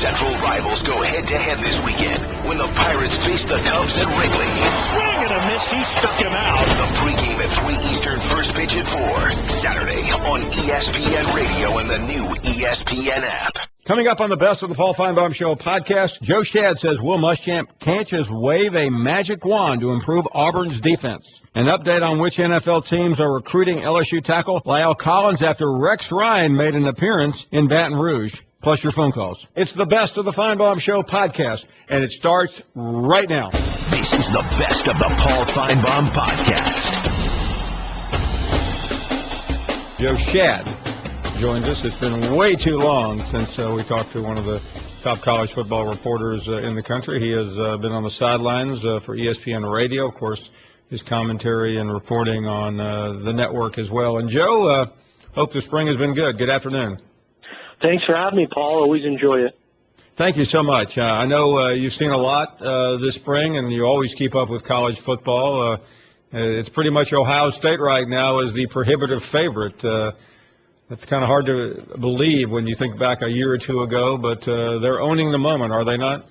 Central rivals go head-to-head this weekend when the Pirates face the Cubs at Wrigley. Swing and a miss. He stuck him out. The pregame at 3 Eastern, first pitch at 4. Saturday on ESPN Radio and the new ESPN app. Coming up on the Best of the Paul Finebaum Show podcast, Joe Shad says Will Muschamp can't just wave a magic wand to improve Auburn's defense. An update on which NFL teams are recruiting LSU tackle La'el Collins after Rex Ryan made an appearance in Baton Rouge. Plus your phone calls. It's the Best of the Finebaum Show podcast, and it starts right now. This is the Best of the Paul Finebaum podcast. Joe Shad joins us. It's been way too long since we talked to one of the top college football reporters in the country. He has been on the sidelines for ESPN Radio, of course, his commentary and reporting on the network as well. And Joe, hope the spring has been good. Good afternoon. Thanks for having me, Paul. Always enjoy it. Thank you so much. I know you've seen a lot this spring, and you always keep up with college football. It's pretty much Ohio State right now as the prohibitive favorite. It's kind of hard to believe when you think back a year or two ago, but they're owning the moment, are they not?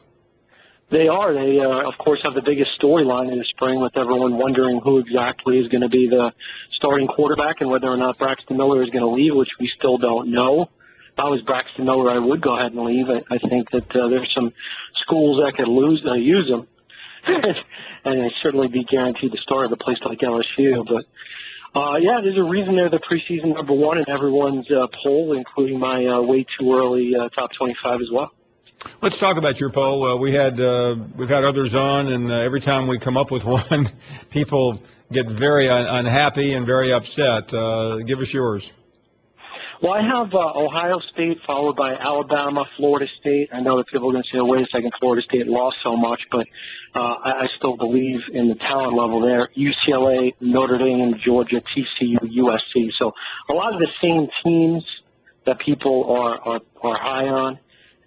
They are. They, of course, have the biggest storyline in the spring with everyone wondering who exactly is going to be the starting quarterback and whether or not Braxton Miller is going to leave, which we still don't know. If I was Braxton Miller, I would go ahead and leave. I think that there's some schools that could use him, and they'd certainly be guaranteed to start at a place like LSU. But, yeah, there's a reason they're the preseason number one in everyone's poll, including my way too early top 25 as well. Let's talk about your poll. We've had others on, and every time we come up with one, people get very unhappy and very upset. Give us yours. Well, I have Ohio State followed by Alabama, Florida State. I know that people are going to say, oh, wait a second, Florida State lost so much, but I still believe in the talent level there. UCLA, Notre Dame, Georgia, TCU, USC. So a lot of the same teams that people are high on.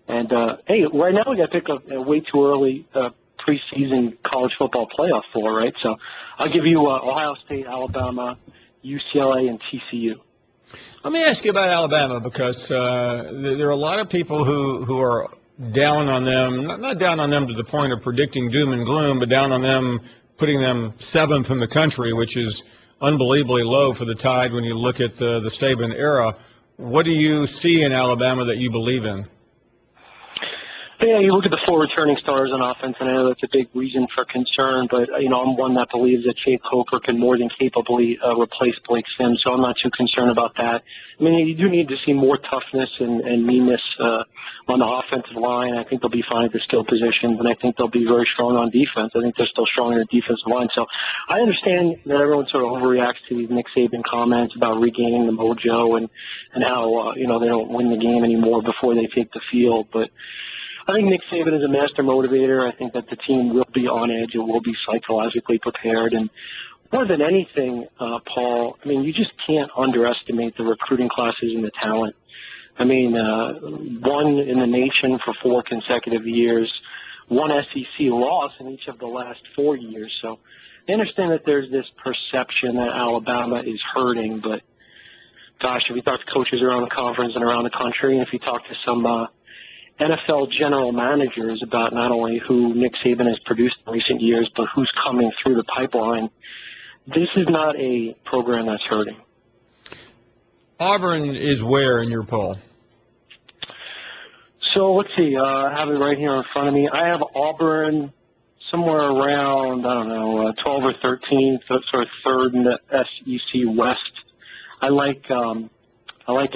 And, hey, right now we got to pick a way too early preseason college football playoff for, right? So I'll give you Ohio State, Alabama, UCLA, and TCU. Let me ask you about Alabama because there are a lot of people who are down on them, not down on them to the point of predicting doom and gloom, but down on them, putting them seventh in the country, which is unbelievably low for the Tide when you look at the Saban era. What do you see in Alabama that you believe in? Yeah, you look at the four returning starters on offense, and I know that's a big reason for concern, but, I'm one that believes that Jake Coker can more than capably replace Blake Sims, so I'm not too concerned about that. I mean, you do need to see more toughness and meanness on the offensive line. I think they'll be fine at the skill positions, and I think they'll be very strong on defense. I think they're still strong in the defensive line. So I understand that everyone sort of overreacts to these Nick Saban comments about regaining the mojo and how, they don't win the game anymore before they take the field, but I think Nick Saban is a master motivator. I think that the team will be on edge and will be psychologically prepared. And more than anything, Paul, I mean, you just can't underestimate the recruiting classes and the talent. I mean, one in the nation for 4 consecutive years, one SEC loss in each of the last 4 years. So I understand that there's this perception that Alabama is hurting, but gosh, if you talk to coaches around the conference and around the country, and if you talk to some NFL general managers about not only who Nick Saban has produced in recent years, but who's coming through the pipeline, this is not a program that's hurting. Auburn is where in your poll? So let's see. I have it right here in front of me. I have Auburn somewhere around, 12 or 13, sort of third in the SEC West. I like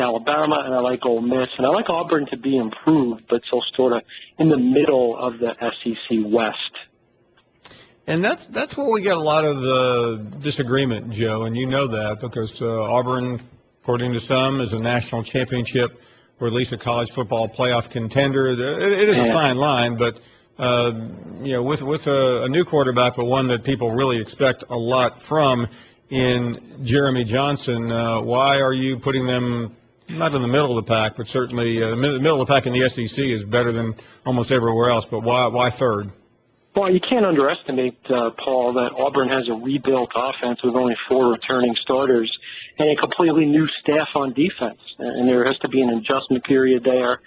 Alabama, and I like Ole Miss, and I like Auburn to be improved, but still sort of in the middle of the SEC West. And that's where we get a lot of disagreement, Joe, and you know that because Auburn, according to some, is a national championship or at least a college football playoff contender. It is a fine line, but with a new quarterback, but one that people really expect a lot from in Jeremy Johnson, why are you putting them not in the middle of the pack, but certainly the middle of the pack in the SEC is better than almost everywhere else, but why third? Well, you can't underestimate, Paul, that Auburn has a rebuilt offense with only 4 returning starters and a completely new staff on defense. And there has to be an adjustment period there.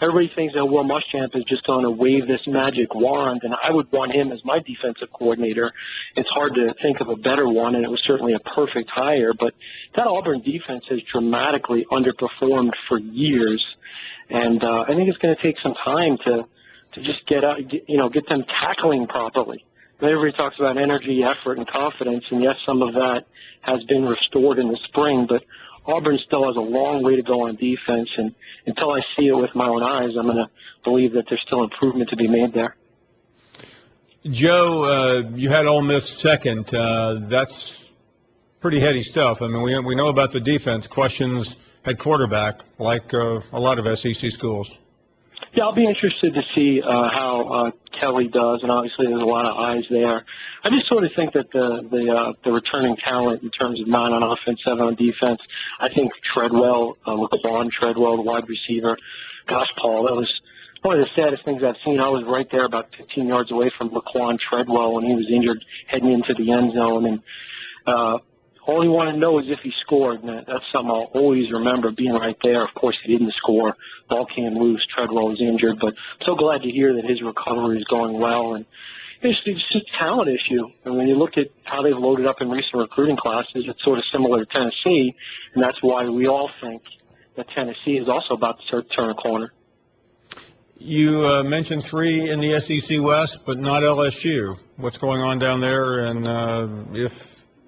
everybody thinks that Will Muschamp is just going to wave this magic wand, and I would want him as my defensive coordinator. It's hard to think of a better one, and it was certainly a perfect hire. But that Auburn defense has dramatically underperformed for years, and I think it's going to take some time to just get them tackling properly. Everybody talks about energy, effort, and confidence, and yes, some of that has been restored in the spring, but Auburn still has a long way to go on defense, and until I see it with my own eyes, I'm going to believe that there's still improvement to be made there. Joe, you had Ole Miss second. That's pretty heady stuff. I mean, we know about the defense. Questions at quarterback, like a lot of SEC schools. Yeah, I'll be interested to see how Kelly does, and obviously there's a lot of eyes there. I just sort of think that the returning talent in terms of 9 on offense, 7 on defense, I think Treadwell, Laquan Treadwell, the wide receiver, gosh, Paul, that was one of the saddest things I've seen. I was right there about 15 yards away from Laquan Treadwell when he was injured heading into the end zone, and all he wanted to know is if he scored, and that's something I'll always remember, being right there. Of course, he didn't score. Ball came loose. Treadwell was injured, but I'm so glad to hear that his recovery is going well. And it's just a talent issue. And when you look at how they've loaded up in recent recruiting classes, it's sort of similar to Tennessee, and that's why we all think that Tennessee is also about to turn a corner. You mentioned 3 in the SEC West, but not LSU. What's going on down there, and if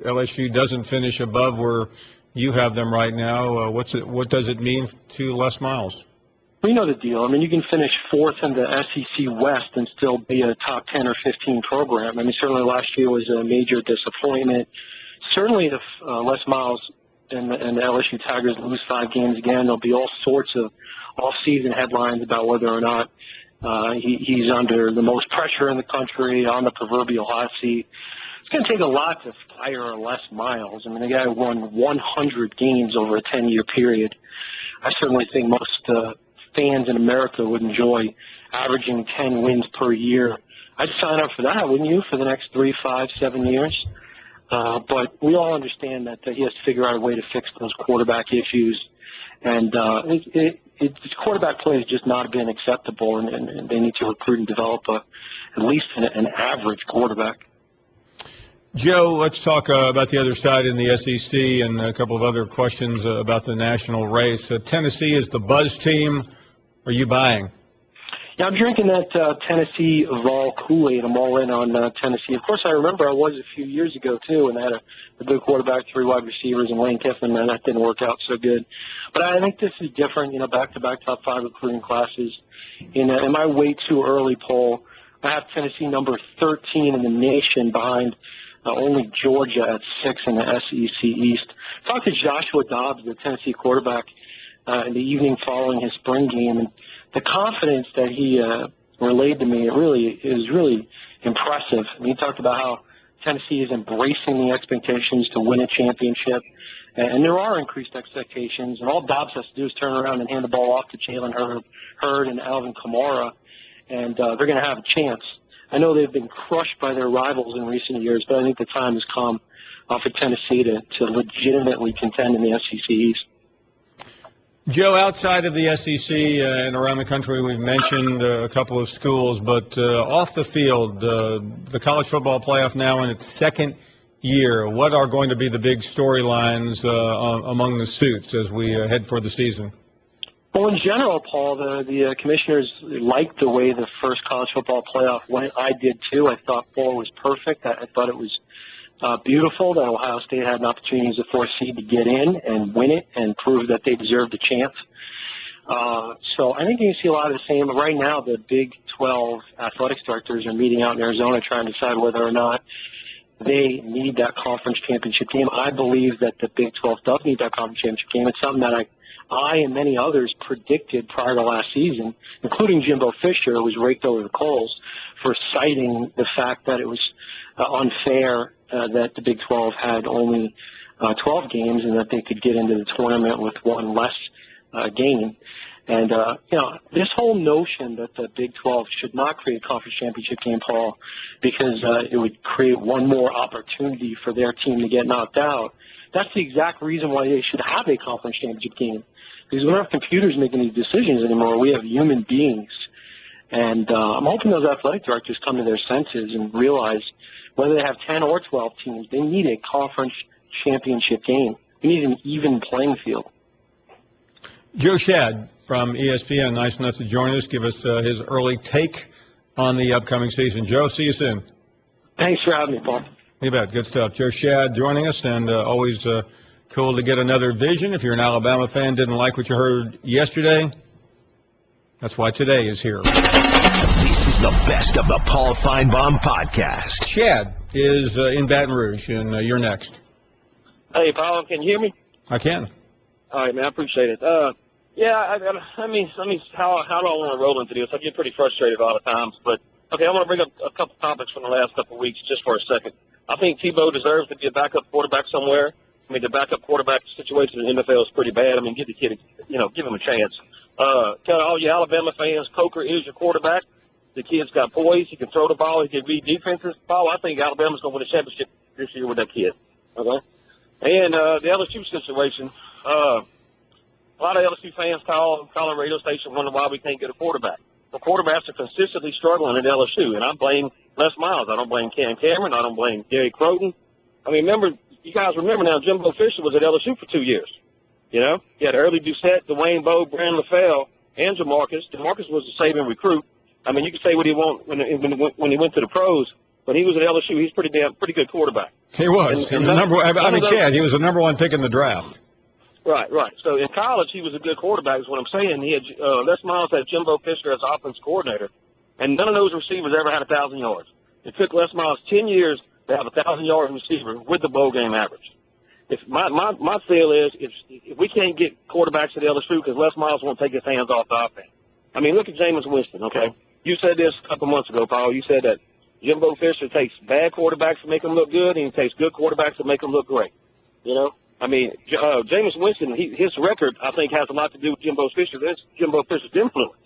LSU doesn't finish above where you have them right now, what does it mean to Les Miles? We know the deal. I mean, you can finish 4th in the SEC West and still be a top 10 or 15 program. I mean, certainly last year was a major disappointment. Certainly if Les Miles and the LSU Tigers lose 5 games again, there'll be all sorts of off-season headlines about whether or not he's under the most pressure in the country, on the proverbial hot seat. It's going to take a lot to fire Les Miles. I mean, the guy won 100 games over a 10-year period. I certainly think most fans in America would enjoy averaging 10 wins per year. I'd sign up for that, wouldn't you, for the next 3, 5, 7 years? But we all understand that he has to figure out a way to fix those quarterback issues. And quarterback play has just not been acceptable, and they need to recruit and develop at least an average quarterback. Joe, let's talk about the other side in the SEC and a couple of other questions about the national race. Tennessee is the buzz team. Are you buying? Yeah, I'm drinking that Tennessee Vol Kool-Aid. I'm all in on Tennessee. Of course, I remember I was a few years ago, too, and they had a good quarterback, 3 wide receivers, and Lane Kiffin, and that didn't work out so good. But I think this is different, back-to-back top 5 recruiting classes. In my way too early poll, I have Tennessee number 13 in the nation behind only Georgia at 6 in the SEC East. Talked to Joshua Dobbs, the Tennessee quarterback, in the evening following his spring game, and the confidence that he relayed to me is really impressive. I mean, he talked about how Tennessee is embracing the expectations to win a championship, and there are increased expectations, and all Dobbs has to do is turn around and hand the ball off to Jalen Hurd and Alvin Kamara, and they're going to have a chance. I know they've been crushed by their rivals in recent years, but I think the time has come for Tennessee to legitimately contend in the SEC East. Joe, outside of the SEC and around the country, we've mentioned a couple of schools, but off the field, the college football playoff now in its 2nd year. What are going to be the big storylines among the suits as we head for the season? Well, in general, Paul, the commissioners liked the way the first college football playoff went. I did, too. I thought fall was perfect. I thought it was beautiful that Ohio State had an opportunity as a 4th seed to get in and win it and prove that they deserved a chance. So I think you can see a lot of the same. Right now, the Big 12 athletics directors are meeting out in Arizona trying to decide whether or not they need that conference championship game. I believe that the Big 12 does need that conference championship game. It's something that I and many others predicted prior to last season, including Jimbo Fisher, who was raked over the coals for citing the fact that it was unfair that the Big 12 had only 12 games and that they could get into the tournament with one less game. And, this whole notion that the Big 12 should not create a conference championship game, Paul, because it would create one more opportunity for their team to get knocked out, that's the exact reason why they should have a conference championship game. Because we don't have computers making these decisions anymore. We have human beings. And I'm hoping those athletic directors come to their senses and realize whether they have 10 or 12 teams, they need a conference championship game. We need an even playing field. Joe Shad from ESPN, nice enough to join us, give us his early take on the upcoming season. Joe, see you soon. Thanks for having me, Paul. You bet. Good stuff. Joe Shad joining us, and always cool to get another vision. If you're an Alabama fan, didn't like what you heard yesterday, that's why today is here. This is the best of the Paul Finebaum podcast. Shad is in Baton Rouge, and you're next. Hey, Paul, can you hear me? I can. All right, man, I appreciate it. I mean, how do I want to roll into this? I get pretty frustrated a lot of times, but okay, I want to bring up a couple topics from the last couple of weeks just for a second. I think Tebow deserves to be a backup quarterback somewhere. I mean, the backup quarterback situation in the NFL is pretty bad. I mean, give the kid, give him a chance. Tell all you Alabama fans, Coker is your quarterback. The kid's got poise. He can throw the ball. He can read defenses. Paul, I think Alabama's going to win a championship this year with that kid. Okay? And the LSU situation, a lot of LSU fans call a radio station wondering why we can't get a quarterback. The quarterbacks are consistently struggling at LSU, and I blame Les Miles. I don't blame Cam Cameron. I don't blame Gary Croton. I mean, you guys remember now, Jimbo Fisher was at LSU for 2 years. You know, he had early Doucette, Dwayne Bowe, Brandon LaFell, and Jamarcus. Jamarcus was a saving recruit. I mean, you can say what he want when he went to the pros. When he was at LSU, he's pretty good quarterback. He was. He was Chad, he was the number one pick in the draft. Right. So in college, he was a good quarterback is what I'm saying. He had Les Miles had Jimbo Fisher as offense coordinator, and none of those receivers ever had 1,000 yards. It took Les Miles 10 years to have a 1,000-yard receiver with the bowl game average. If my feel is if we can't get quarterbacks at LSU because Les Miles won't take his hands off the offense. I mean, look at Jameis Winston, okay? You said this a couple months ago, Paul. You said that Jimbo Fisher takes bad quarterbacks to make them look good, and he takes good quarterbacks to make them look great. You know? I mean, Jameis Winston, his record, I think, has a lot to do with Jimbo Fisher's influence.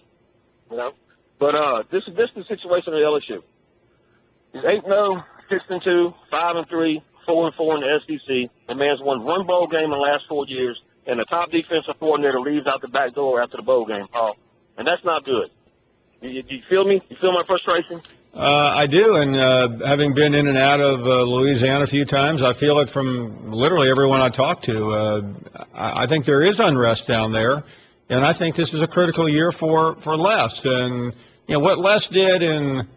You know? But this is the situation at LSU. He's 8-0, 6-2, 5-3, 4-4 in the SEC. The man's won one bowl game in the last 4 years, and the top defensive coordinator leaves out the back door after the bowl game, Paul. And that's not good. Do you feel me? You feel my frustration? I do, and having been in and out of Louisiana a few times, I feel it from literally everyone I talk to. I think there is unrest down there, and I think this is a critical year for Les. And what Les did in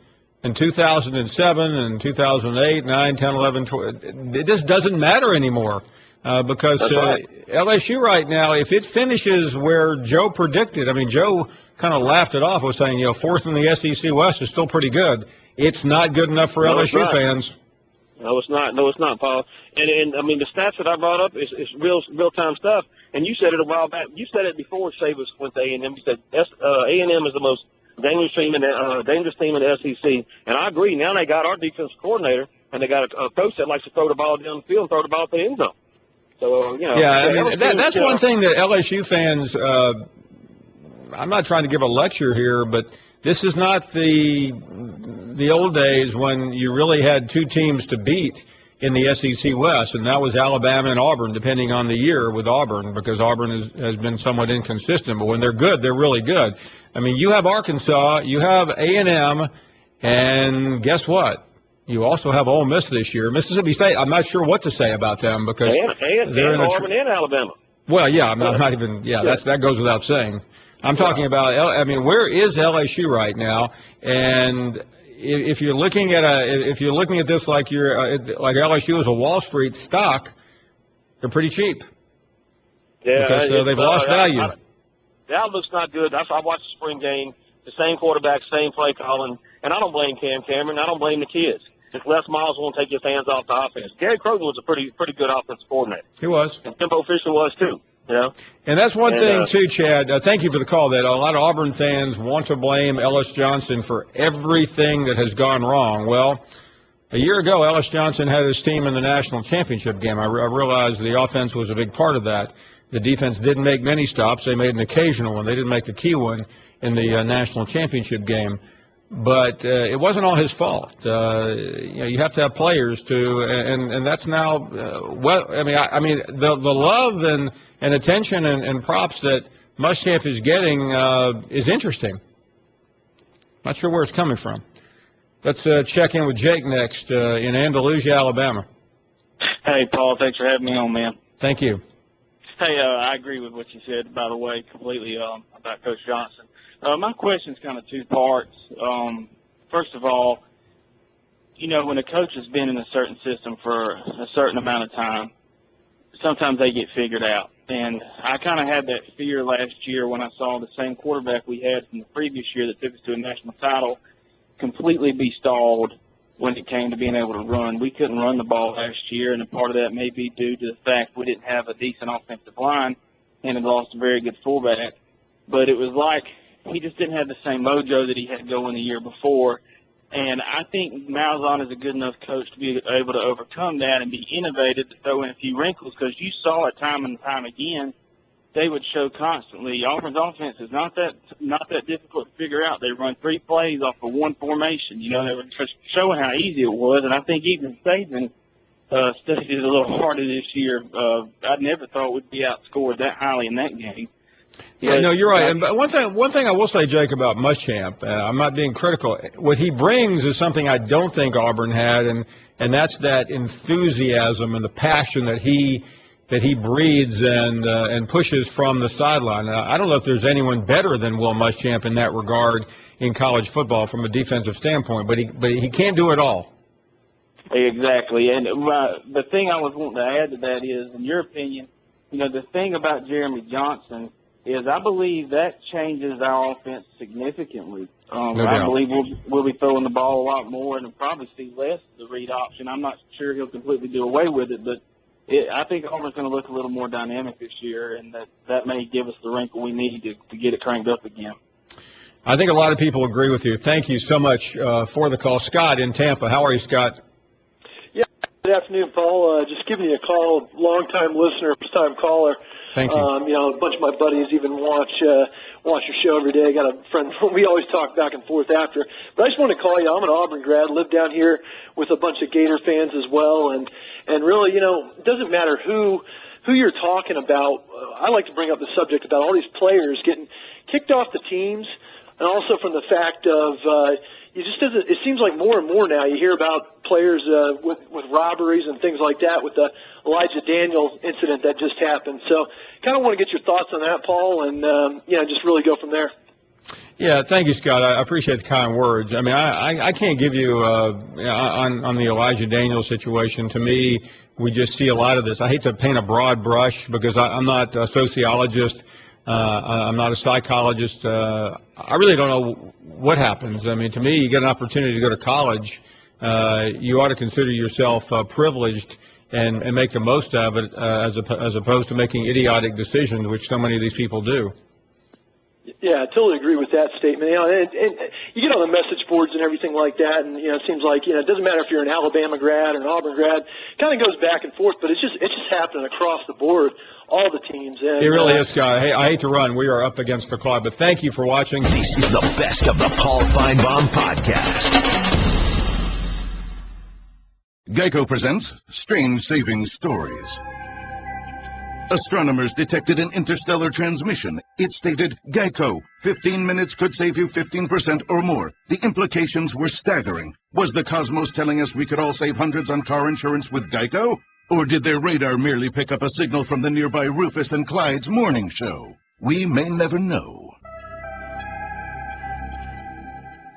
2007 and 2008, 9, 10, 11, 12, it just doesn't matter anymore because LSU right now, if it finishes where Joe predicted, I mean, Joe kind of laughed it off with saying, fourth in the SEC West is still pretty good. It's not good enough for LSU fans. No, it's not, Paul. And I mean, the stats that I brought up is real-time stuff. And you said it a while back. You said it before Chavis went to A&M. You said A&M is the most dangerous team in the SEC. And I agree. Now they got our defensive coordinator, and they got a coach that likes to throw the ball down the field and throw the ball to the end zone. So, Yeah, I mean, that's one thing that LSU fans I'm not trying to give a lecture here, but this is not the old days when you really had two teams to beat in the SEC West, and that was Alabama and Auburn, depending on the year with Auburn, because Auburn has been somewhat inconsistent. But when they're good, they're really good. I mean, you have Arkansas, you have A&M, and guess what? You also have Ole Miss this year. Mississippi State, I'm not sure what to say about them because they're in Auburn and Alabama. Well, yeah, I'm not even. Yeah, that goes without saying. I'm talking about. I mean, where is LSU right now? And if you're looking at this like like LSU is a Wall Street stock, they're pretty cheap. Yeah, because they've lost value. The outlook's not good. I watched the spring game. The same quarterback, same play calling, and I don't blame Cam Cameron. I don't blame the kids. If Les Miles won't take his hands off the offense, Gary Croton was a pretty good offensive coordinator. He was. And Jimbo Fisher was too. And that's one thing, too, Chad. Thank you for the call. That a lot of Auburn fans want to blame Ellis Johnson for everything that has gone wrong. Well, a year ago, Ellis Johnson had his team in the national championship game. I realized the offense was a big part of that. The defense didn't make many stops. They made an occasional one. They didn't make the key one in the national championship game. But it wasn't all his fault. You have to have players to, and that's now. I mean, the love and attention and props that Muschamp is getting is interesting. Not sure where it's coming from. Let's check in with Jake next in Andalusia, Alabama. Hey, Paul, thanks for having me on, man. Thank you. Hey, I agree with what you said, by the way, completely about Coach Johnson. My question's kind of two parts. First of all, when a coach has been in a certain system for a certain amount of time, sometimes they get figured out. And I kind of had that fear last year when I saw the same quarterback we had from the previous year that took us to a national title completely be stalled when it came to being able to run. We couldn't run the ball last year, and a part of that may be due to the fact we didn't have a decent offensive line and had lost a very good fullback. But it was like he just didn't have the same mojo that he had going the year before. And I think Malzahn is a good enough coach to be able to overcome that and be innovative to throw in a few wrinkles, because you saw it time and time again. They would show constantly. Auburn's offense is not that difficult to figure out. They run 3 plays off of one formation. They were just showing how easy it was, and I think even Saban studied it a little harder this year. I never thought we'd be outscored that highly in that game. Yeah, no, you're right. And one thing I will say, Jake, about Muschamp, I'm not being critical. What he brings is something I don't think Auburn had, and that's that enthusiasm and the passion that he breathes and pushes from the sideline. I don't know if there's anyone better than Will Muschamp in that regard in college football from a defensive standpoint, but he can't do it all. Exactly. And the thing I was wanting to add to that is, in your opinion, the thing about Jeremy Johnson is I believe that changes our offense significantly. I believe we'll be throwing the ball a lot more and probably see less of the read option. I'm not sure he'll completely do away with it, but I think Auburn's going to look a little more dynamic this year, and that may give us the wrinkle we need to get it cranked up again. I think a lot of people agree with you. Thank you so much for the call. Scott in Tampa. How are you, Scott? Yeah, good afternoon, Paul. Just giving you a call, long-time listener, first-time caller. Thank you. A bunch of my buddies even watch your show every day. I got a friend. We always talk back and forth after. But I just want to call you. I'm an Auburn grad. Live down here with a bunch of Gator fans as well. And really, it doesn't matter who you're talking about. I like to bring up the subject about all these players getting kicked off the teams, and also from the fact of it seems like more and more now you hear about players with robberies and things like that, with the Elijah Daniel incident that just happened. So kind of want to get your thoughts on that, Paul, and just really go from there. Yeah, thank you, Scott. I appreciate the kind words. I mean, I can't give you on the Elijah Daniel situation. To me, we just see a lot of this. I hate to paint a broad brush because I'm not a sociologist. I'm not a psychologist. I really don't know what happens. I mean, to me, you get an opportunity to go to college. You ought to consider yourself privileged and make the most of it as opposed to making idiotic decisions, which so many of these people do. Yeah, I totally agree with that statement. And you get on the message boards and everything like that, and it seems like it doesn't matter if you're an Alabama grad or an Auburn grad. Kind of goes back and forth, but it's just happening across the board, all the teams. And, it really is, Scott. Hey, I hate to run. We are up against the clock, but thank you for watching. This is the best of the Paul Finebaum podcast. Geico presents Strange Saving Stories. Astronomers detected an interstellar transmission. It stated, Geico, 15 minutes could save you 15% or more. The implications were staggering. Was the cosmos telling us we could all save hundreds on car insurance with Geico? Or did their radar merely pick up a signal from the nearby Rufus and Clyde's morning show? We may never know.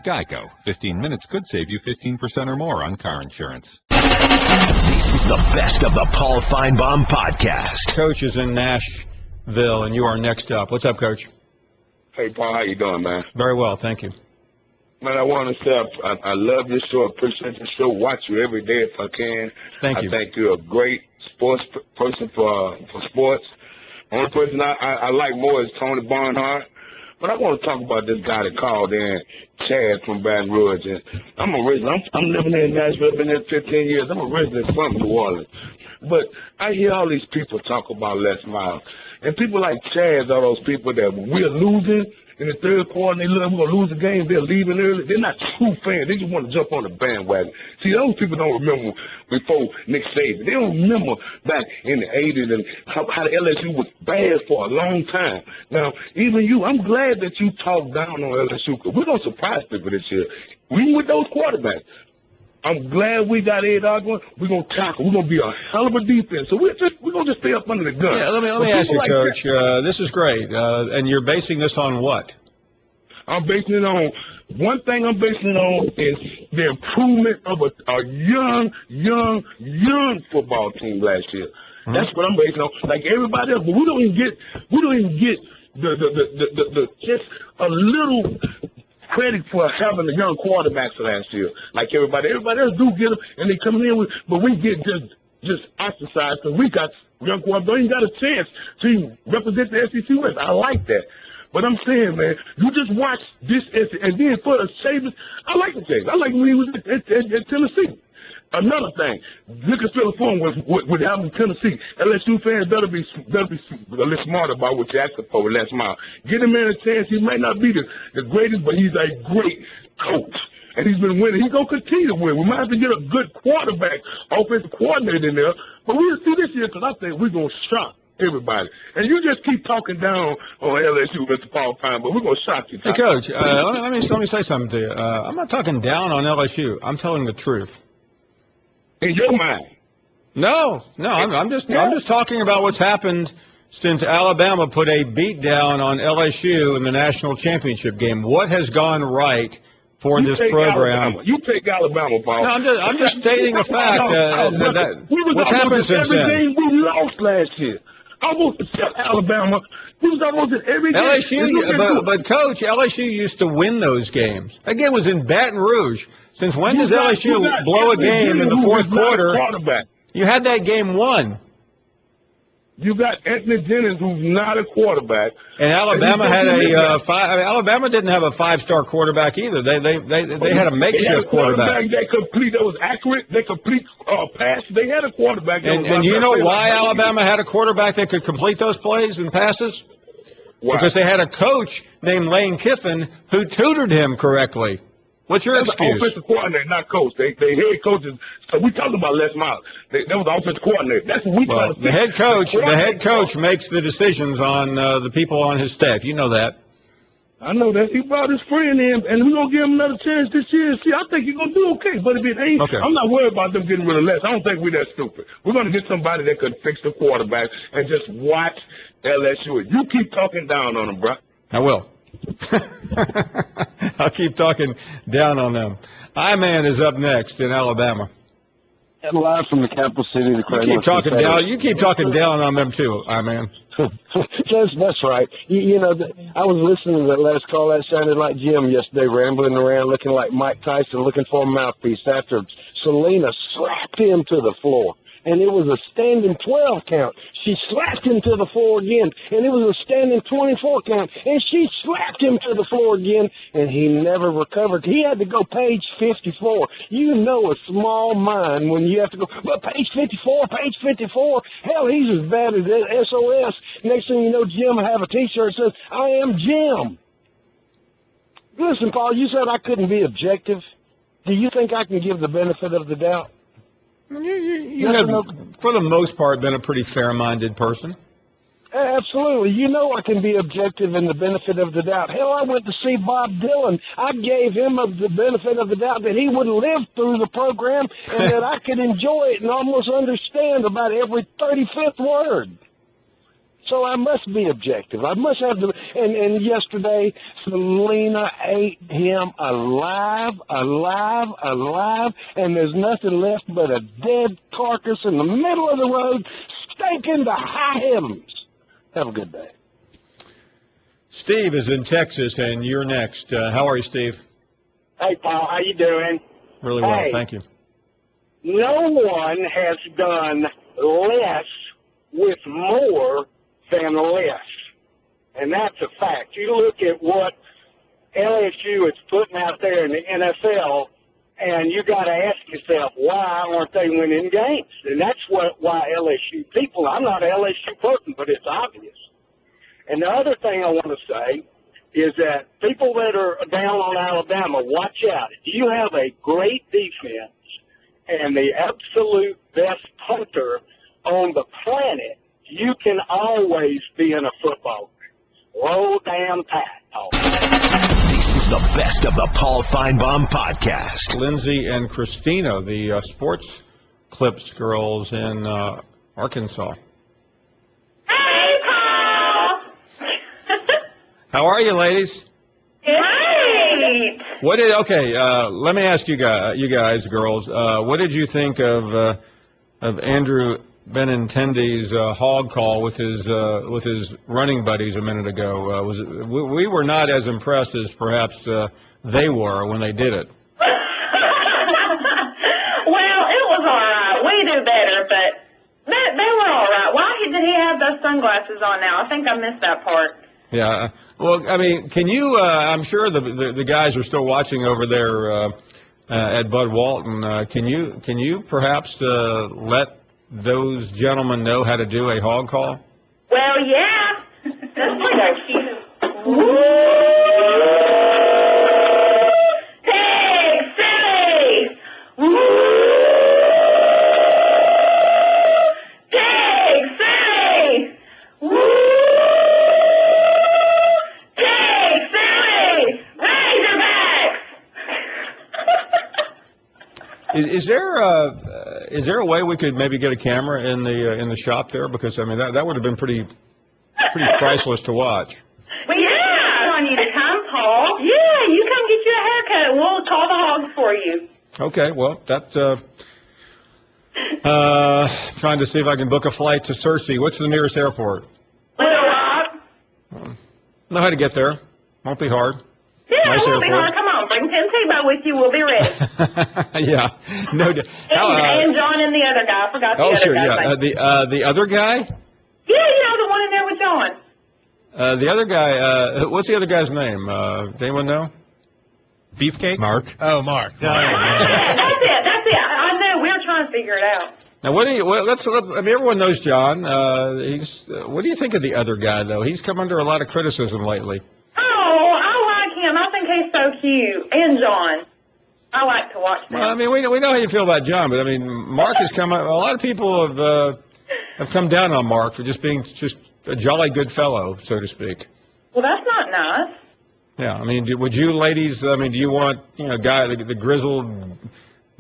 Geico. 15 minutes could save you 15% or more on car insurance. This is the best of the Paul Finebaum podcast. Coach is in Nashville, and you are next up. What's up, Coach? Hey, Paul, how you doing, man? Very well, thank you. Man, I want to say I love your show. Appreciate your show. Watch you every day if I can. Thank you. I think you're a great sports person for sports. Only person I like more is Tony Barnhart. But I want to talk about this guy that called in, Chad from Baton Rouge. And I'm living here in Nashville, been here 15 years. I'm originally from New Orleans. But I hear all these people talk about Les Miles. And people like Chad are those people that we're losing, in the third quarter, and they look, we're going to lose the game, they're leaving early. They're not true fans. They just want to jump on the bandwagon. See, those people don't remember before Nick Saban. They don't remember back in the 80s and how the LSU was bad for a long time. Now, even you, I'm glad that you talked down on LSU, because we're going to surprise people this year. We with those quarterbacks. I'm glad we got Ed going. We're going to tackle. We're going to be a hell of a defense. So we're going to just stay up under the gun. Yeah, let me ask you, Coach. This is great. And you're basing this on what? I'm basing it on, one thing I'm basing it on is the improvement of a young football team last year. Mm-hmm. That's what I'm basing on. Like everybody else, but we don't even get the just a little credit for having the young quarterbacks last year. Like everybody else do get them, and they come in with, but we get just ostracized because we got young quarterbacks. Don't even got a chance to represent the SEC West. I like that. But I'm saying, man, you just watch this, and then for the Sabres, I like the Sabres. I like when he was at Tennessee. Another thing, Lucas Phillips with having Tennessee, LSU fans better be a little smart about what you're asking for with Les Miles. Get him in a chance. He might not be the greatest, but he's a great coach. And he's been winning. He's going to continue to win. We might have to get a good quarterback, offensive coordinator in there. But we'll see this year, because I think we're going to shock everybody. And you just keep talking down on LSU, Mr. Paul Pine, but we're going to shock you. Hey, Coach, let me say something to you. I'm not talking down on LSU. I'm telling the truth. In your mind? No. I'm just talking about what's happened since Alabama put a beat down on LSU in the national championship game. What has gone right for this program? Alabama. You take Alabama, Paul. No, I'm just stating a fact. What's happened since then? Every game we lost last year. Almost Alabama. We was almost in every game. LSU, but Coach, LSU used to win those games. That game was in Baton Rouge. Since when does LSU blow a game in the fourth quarter? You had that game won. You got Anthony Jennings, who's not a quarterback. And Alabama had Alabama didn't have a five-star quarterback either. They had a makeshift quarterback. That was accurate. They complete pass. They had a quarterback. And you know why Alabama had a quarterback that could complete those plays and passes? Why? Because they had a coach named Lane Kiffin who tutored him correctly. What's your excuse? Offensive coordinator, not coach. They head coaches. So we talking about Les Miles. That was the offensive coordinator. That's what we trying to the head coach makes the decisions on the people on his staff. You know that. I know that. He brought his friend in, and we're going to give him another chance this year. See, I think he's going to do okay. But if it ain't, I'm not worried about them getting rid of Les. I don't think we're that stupid. We're going to get somebody that could fix the quarterback and just watch LSU. You keep talking down on them, bro. I will. I'll keep talking down on them. I-Man is up next in Alabama. And live from the capital city of the Craig. You keep talking down on them too, I-Man. That's right. You know, I was listening to that last call. That sounded like Jim yesterday, rambling around, looking like Mike Tyson, looking for a mouthpiece after Selena slapped him to the floor. And it was a standing 12 count. She slapped him to the floor again, and it was a standing 24 count, and she slapped him to the floor again, and he never recovered. He had to go page 54. You know a small mind when you have to go, well, page 54. Hell, he's as bad as SOS. Next thing you know, Jim will have a T-shirt that says, I am Jim. Listen, Paul, you said I couldn't be objective. Do you think I can give the benefit of the doubt? You have, for the most part, been a pretty fair-minded person. Absolutely. You know I can be objective in the benefit of the doubt. Hell, I went to see Bob Dylan. I gave him the benefit of the doubt that he would live through the program and that I could enjoy it and almost understand about every 35th word. So I must be objective. I must have the. And yesterday, Selena ate him alive, and there's nothing left but a dead carcass in the middle of the road, stinking to high heavens. Have a good day. Steve is in Texas, and you're next. How are you, Steve? Hey, Paul. How you doing? Really well, thank you. No one has done less with more than less. And that's a fact. You look at what LSU is putting out there in the NFL, and you got to ask yourself, why aren't they winning games? And that's why LSU people, I'm not an LSU person, but it's obvious. And the other thing I want to say is that people that are down on Alabama, watch out. If you have a great defense and the absolute best punter on the planet, you can always be in a football game. Roll damn Tide. This is the best of the Paul Finebaum podcast. Lindsay and Christina, the sports clips girls in Arkansas. Hey, Paul! How are you, ladies? Great! Let me ask you guys, girls, what did you think of Andrew Benintendi's hog call with his running buddies a minute ago? We were not as impressed as perhaps they were when they did it. Well, it was all right. We do better, but they were all right. Why did he have those sunglasses on now? I think I missed that part. Yeah. Well, I mean, can you? I'm sure the guys are still watching over there at Bud Walton. Can you perhaps let those gentlemen know how to do a hog call? Well, yeah. That's pretty cute. Woo! Pig City! Woo! Pig City! Woo! Pig City! Razorbacks! Is there a way we could maybe get a camera in the shop there? Because I mean that would have been pretty priceless to watch. Well, yeah, I want you to come, Paul. Yeah, you come get you a haircut. We'll call the hogs for you. Okay, well that trying to see if I can book a flight to Searcy. What's the nearest airport? Little Rock. Know how to get there. Won't be hard. Yeah, Nice it won't be airport. hard. Come on, bring Tim Tebow with you. We'll be ready. Yeah, no doubt. And John and the other guy. I forgot the other sure, guy's name. yeah. The other guy? Yeah, you know, the one in there with John. The other guy, what's the other guy's name? Does anyone know? Beefcake? Mark. Oh, Mark. That's it. I know. We were trying to figure it out. Now, let's, I mean, everyone knows John. What do you think of the other guy, though? He's come under a lot of criticism lately. Oh, I like him. I think he's so cute. And John. I like to watch them. Well, I mean, we know how you feel about John, but I mean, Mark has come. A lot of people have come down on Mark for just being just a jolly good fellow, so to speak. Well, that's not nice. Yeah, I mean, would you ladies? I mean, do you want the grizzled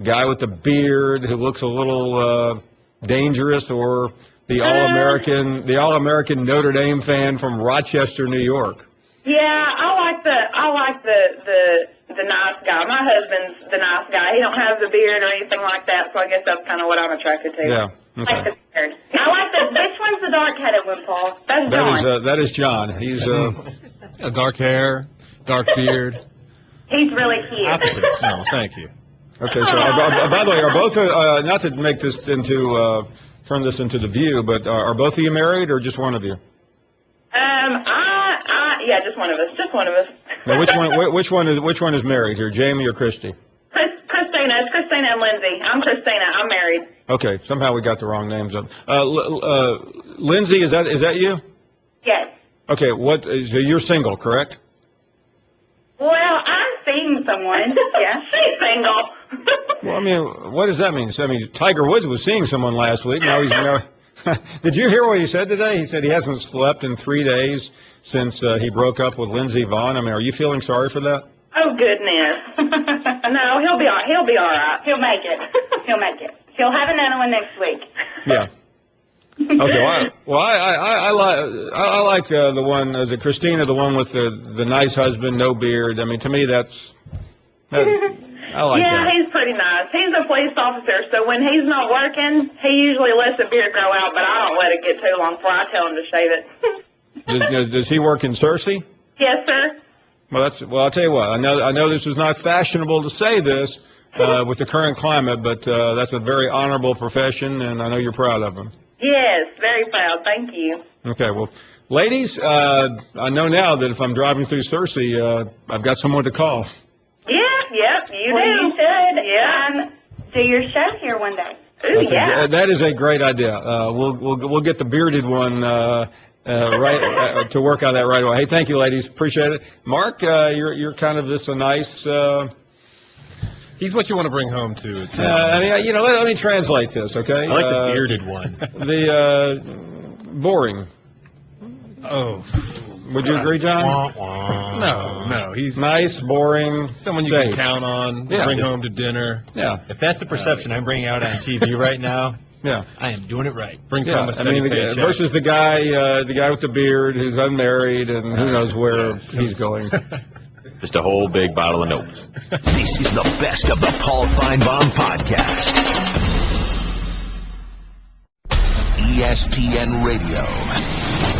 guy with the beard who looks a little dangerous, or the all-American Notre Dame fan from Rochester, New York? Yeah, I like the nice guy. My husband's the nice guy. He don't have the beard or anything like that, so I guess that's kind of what I'm attracted to. Yeah. Okay. I like the beard. I like which one's the dark-headed one, Paul? That's John. That is John. He's a dark hair, dark beard. He's really cute. No, thank you. Okay, so by the way, are both not to make this into turn this into The View, but are both of you married or just one of you? Yeah, just one of us. Just one of us. Now, which one is married here, Jamie or Christy? Christina. It's Christina and Lindsay. I'm Christina. I'm married. Okay, somehow we got the wrong names up. Lindsay, is that you? Yes. Okay, so you're single, correct? Well, I'm seeing someone. Yeah, she's single. Well, I mean, what does that mean? I mean, Tiger Woods was seeing someone last week. Now he's married. Did you hear what he said today? He said he hasn't slept in 3 days since he broke up with Lindsey Vonn. I mean, are you feeling sorry for that? Oh, goodness. No, he'll be all right. He'll make it. He'll have another one next week. Yeah. Okay. Well, I like the one, the Christina, the one with the nice husband, no beard. I mean, to me, I like yeah, that. he's pretty nice. He's a police officer, so when he's not working, he usually lets the beard grow out, but I don't let it get too long before I tell him to shave it. Does he work in Searcy? Yes, sir. Well, I'll tell you what. I know this is not fashionable to say this with the current climate, but that's a very honorable profession, and I know you're proud of him. Yes, very proud. Thank you. Okay, well, ladies, I know now that if I'm driving through Searcy, I've got someone to call. Yep, you do. You should. Yeah. Do your show here one day. Ooh, yeah. That is a great idea. We'll get the bearded one to work on that right away. Hey, thank you, ladies. Appreciate it. Mark, you're kind of just a nice. He's what you want to bring home to. Let me translate this, okay? I like the bearded one. The boring. Oh. Would you agree, John? No. He's nice, boring, someone you safe. can count on, bring home to dinner. Yeah. If that's the perception I'm bringing out on TV right now, yeah, I am doing it right. Bring home a steady paycheck. Versus the guy with the beard who's unmarried and who knows where he's going. Just a whole big bottle of notes. This is the best of the Paul Finebaum podcast. ESPN Radio,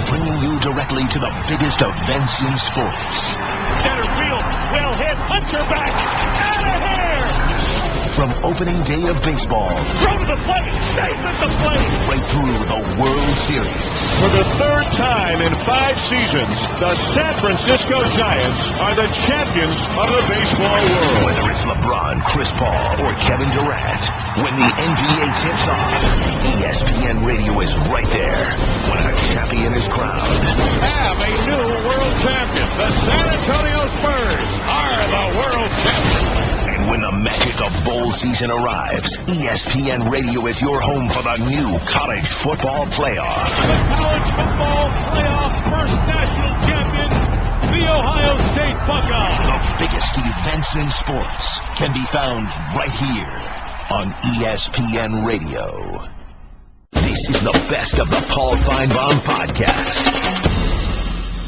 bringing you directly to the biggest events in sports. Center field, well hit, Hunter back, out of here! From opening day of baseball, Throw to the plate, safe at the plate! Right through the World Series. For the third time in 5 seasons, the San Francisco Giants are the champions of the baseball world. Whether it's LeBron, Chris Paul, or Kevin Durant, when the NBA tips off, ESPN Radio is right there when a champion is crowned. Have a new world champion. The San Antonio Spurs are the world champions. And when the magic of bowl season arrives, ESPN Radio is your home for the new college football playoff. The college football playoff first national champion, the Ohio State Buckeyes. The biggest events in sports can be found right here on ESPN Radio. This is the best of the Paul Finebaum podcast.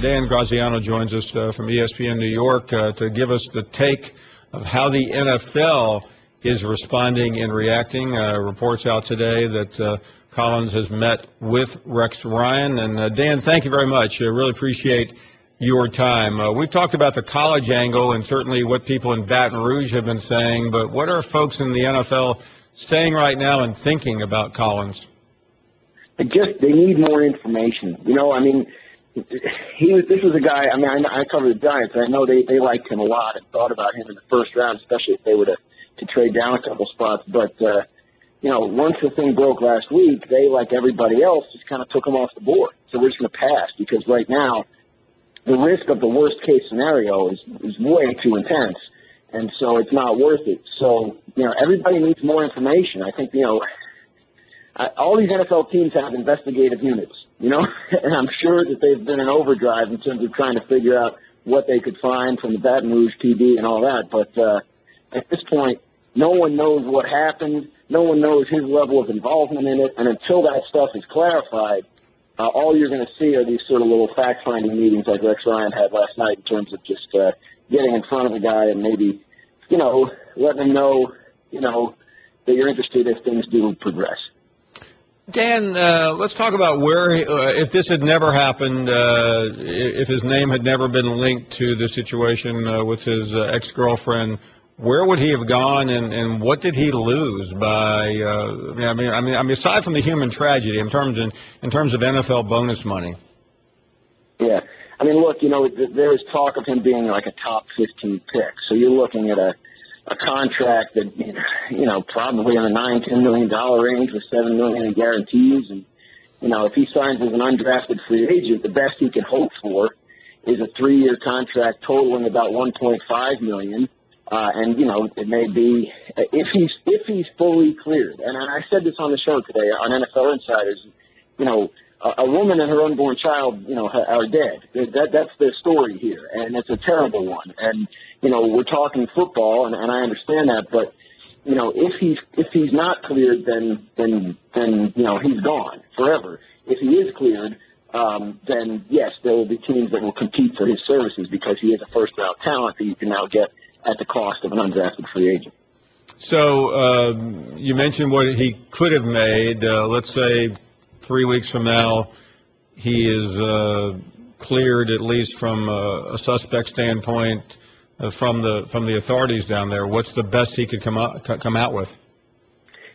Dan Graziano joins us from ESPN New York to give us the take of how the NFL is responding and reacting. Reports out today that Collins has met with Rex Ryan. And Dan, thank you very much. I really appreciate your time. We've talked about the college angle and certainly what people in Baton Rouge have been saying, but what are folks in the NFL saying right now and thinking about Collins? They need more information. This was a guy, I cover the Giants, and I know they liked him a lot and thought about him in the first round, especially if they were to trade down a couple spots. But, once the thing broke last week, they, like everybody else, just kind of took him off the board. So we're just going to pass because right now the risk of the worst-case scenario is way too intense, and so it's not worth it. So, everybody needs more information. I think, all these NFL teams have investigative units, and I'm sure that they've been in overdrive in terms of trying to figure out what they could find from the Baton Rouge PD and all that. But at this point, no one knows what happened. No one knows his level of involvement in it. And until that stuff is clarified, all you're going to see are these sort of little fact-finding meetings like Rex Ryan had last night in terms of just getting in front of a guy and maybe, letting him know, that you're interested if things do progress. Dan, let's talk about where, if this had never happened, if his name had never been linked to the situation with his ex-girlfriend, where would he have gone, and what did he lose by? Aside from the human tragedy, in terms of NFL bonus money. Yeah, look, there is talk of him being like a top 15 pick, so you're looking at a contract that, probably in the $9-10 million range with $7 million in guarantees. And, if he signs as an undrafted free agent, the best he can hope for is a 3-year contract totaling about $1.5 million. It may be if he's fully cleared. And I said this on the show today on NFL Insiders, a woman and her unborn child, are dead. That's the story here, and it's a terrible one. And we're talking football, and I understand that, but if he's not cleared, then he's gone forever. If he is cleared, then yes, there will be teams that will compete for his services because he is a first-round talent that you can now get at the cost of an undrafted free agent. So you mentioned what he could have made. Let's say 3 weeks from now, he is cleared, at least from a suspect standpoint, from the authorities down there. What's the best he could come out with?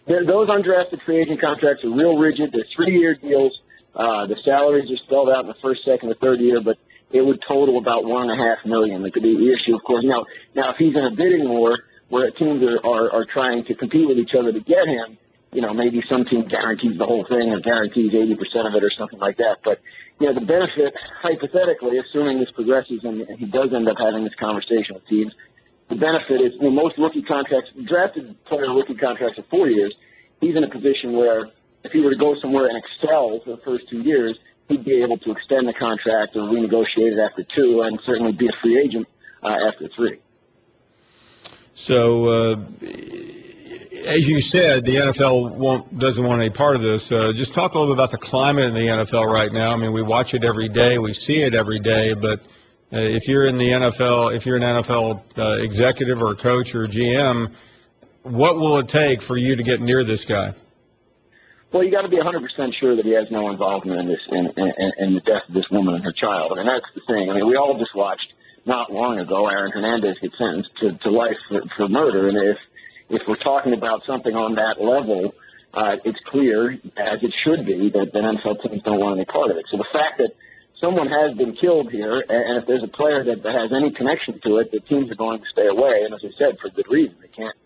Those undrafted free agent contracts are real rigid. They're 3-year deals. The salaries are spelled out in the first, second, or third year, but it would total about $1.5 million. That could be the issue, of course. Now, if he's in a bidding war where teams are trying to compete with each other to get him, maybe some team guarantees the whole thing or guarantees 80% of it or something like that. But, the benefit, hypothetically, assuming this progresses and he does end up having this conversation with teams, the benefit is most rookie contracts, drafted player rookie contracts are 4 years. He's in a position where if he were to go somewhere and excel for the first 2 years, he'd be able to extend the contract or renegotiate it after 2 and certainly be a free agent after 3. So, as you said, the NFL doesn't want any part of this. Just talk a little bit about the climate in the NFL right now. I mean, we watch it every day, we see it every day, but if you're in the NFL, if you're an NFL executive or coach or GM, what will it take for you to get near this guy? Well, you got to be 100% sure that he has no involvement in this, in the death of this woman and her child. And that's the thing. I mean, we all just watched not long ago Aaron Hernandez get sentenced to life for murder. And if we're talking about something on that level, it's clear, as it should be, that the NFL teams don't want any part of it. So the fact that someone has been killed here, and if there's a player that has any connection to it, the teams are going to stay away. And as I said, for good reason. They can't,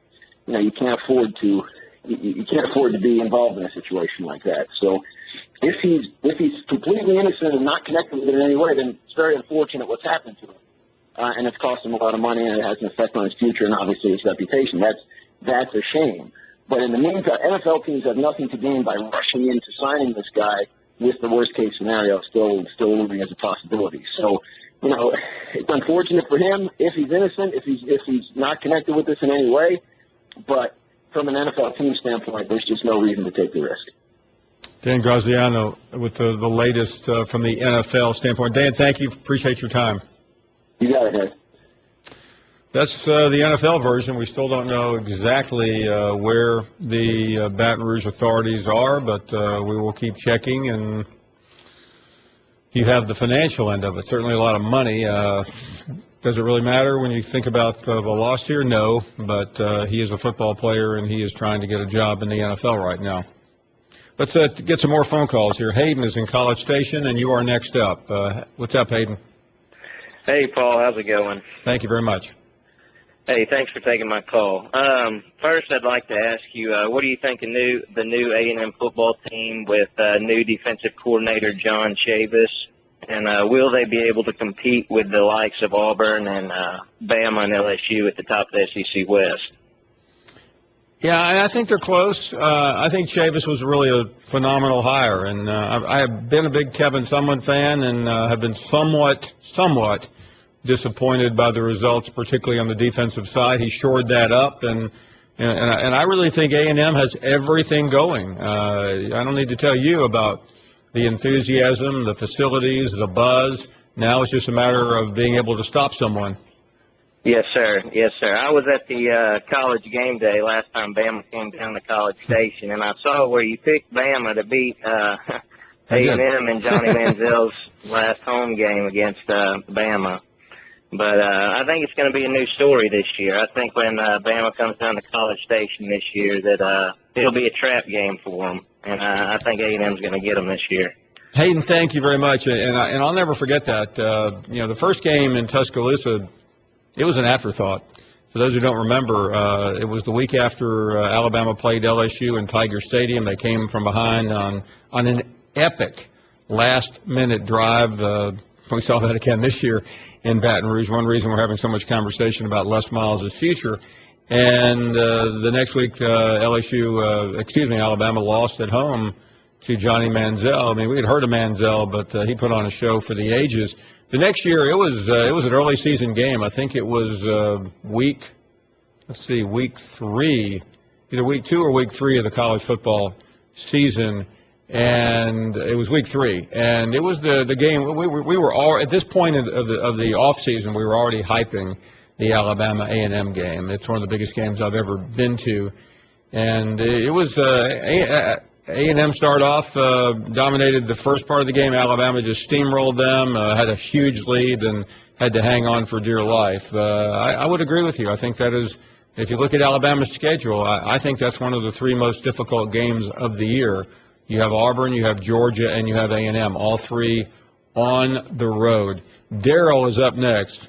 you can't afford to. You can't afford to be involved in a situation like that. So if he's completely innocent and not connected with it in any way, then it's very unfortunate what's happened to him. And it's cost him a lot of money, and it has an effect on his future and obviously his reputation. That's a shame. But in the meantime, NFL teams have nothing to gain by rushing into signing this guy with the worst-case scenario still looming as a possibility. So, it's unfortunate for him if he's innocent, if he's not connected with this in any way, but from an NFL team standpoint, there's just no reason to take the risk. Dan Graziano with the latest from the NFL standpoint. Dan, thank you. Appreciate your time. You got it, guys. That's the NFL version. We still don't know exactly where the Baton Rouge authorities are, but we will keep checking. And you have the financial end of it. Certainly a lot of money. Does it really matter when you think about the loss here? No, but he is a football player, and he is trying to get a job in the NFL right now. Let's get some more phone calls here. Hayden is in College Station, and you are next up. What's up, Hayden? Hey, Paul. How's it going? Thank you very much. Hey, thanks for taking my call. First, I'd like to ask you, what do you think of the new A&M football team with new defensive coordinator John Chavis? And will they be able to compete with the likes of Auburn and Bama and LSU at the top of the SEC West? Yeah, I think they're close. I think Chavis was really a phenomenal hire, and I have been a big Kevin Sumlin fan and have been somewhat disappointed by the results, particularly on the defensive side. He shored that up, and I really think A&M has everything going. I don't need to tell you about the enthusiasm, the facilities, the buzz. Now it's just a matter of being able to stop someone. Yes, sir. Yes, sir. I was at the college game day last time Bama came down to College Station, and I saw where you picked Bama to beat A&M in Johnny Manziel's last home game against Bama. But I think it's going to be a new story this year. I think when Bama comes down to College Station this year that it'll be a trap game for them. And I think A&M's going to get them this year. Hayden, thank you very much. And I'll never forget that. The first game in Tuscaloosa, it was an afterthought. For those who don't remember, it was the week after Alabama played LSU in Tiger Stadium. They came from behind on an epic last-minute drive. We saw that again this year in Baton Rouge. One reason we're having so much conversation about Les Miles' future. And the next week, Alabama lost at home to Johnny Manziel. I mean, we had heard of Manziel, but he put on a show for the ages. The next year, it was an early season game. I think it was week 3, either week 2 or week 3 of the college football season. And it was week 3, and it was the game. We were all at this point of the off season. We were already hyping the Alabama A&M game. It's one of the biggest games I've ever been to, and it was A&M started off dominated the first part of the game. Alabama just steamrolled them, had a huge lead, and had to hang on for dear life. I would agree with you. I think that is, if you look at Alabama's schedule, I think that's one of the 3 most difficult games of the year. You have Auburn, you have Georgia, and you have A&M, all 3 on the road. Darryl is up next.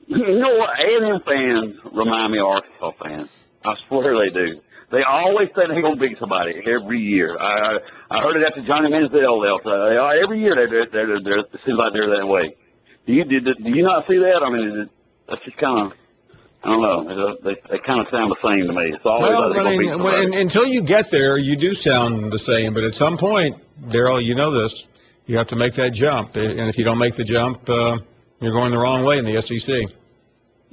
You know what? A&M fans remind me of Arkansas fans. I swear they do. They always say they're going to beat somebody every year. I heard it after Johnny Manziel left. Every year it seems like they're that way. Do you not see that? I mean, that's just kind of, I don't know. They kind of sound the same to me. It's always like they're going to beat somebody. Until you get there, you do sound the same. But at some point, Darryl, you know this, you have to make that jump. And if you don't make the jump, you're going the wrong way in the SEC.